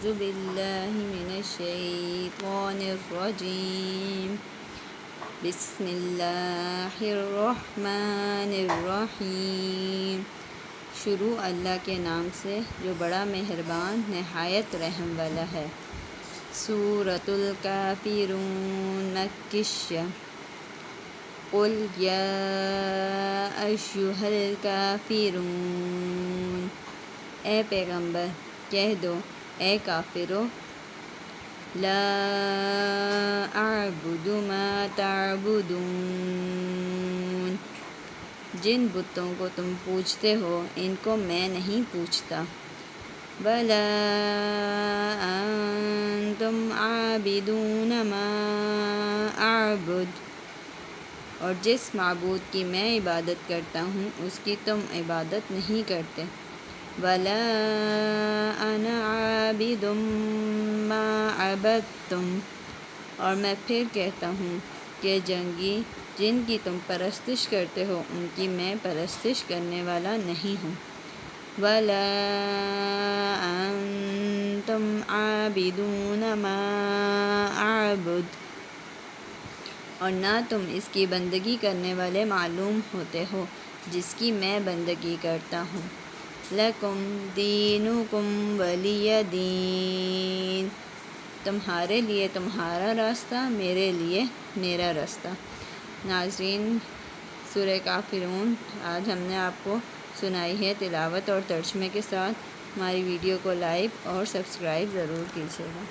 أعوذ بالله من الشيطان الرجيم بسم الله الرحمن الرحیم۔ شروع اللہ کے نام سے جو بڑا مہربان نہایت رحم والا ہے۔ سورۃ الکافرون مکیہ۔ قل یا ایھا الکافرون، اے پیغمبر کہہ دو اے کافرو، لا اعبد ما تعبدون، جن بتوں کو تم پوجتے ہو ان کو میں نہیں پوجتا، ولا انتم عابدون ما اعبد، اور جس معبود کی میں عبادت کرتا ہوں اس کی تم عبادت نہیں کرتے، ولا انا عابد ما عبدتم، اور میں پھر کہتا ہوں کہ جنگی جن کی تم پرستش کرتے ہو ان کی میں پرستش کرنے والا نہیں ہوں، ولا انتم عابدون ما اعبد، اور نہ تم اس کی بندگی کرنے والے معلوم ہوتے ہو جس کی میں بندگی کرتا ہوں، لکم دینکم ولی دین، تمہارے لیے تمہارا راستہ میرے لیے میرا راستہ۔ ناظرین، سورہ کافرون آج ہم نے آپ کو سنائی ہے تلاوت اور ترجمے کے ساتھ۔ ہماری ویڈیو کو لائک اور سبسکرائب ضرور کیجیے گا۔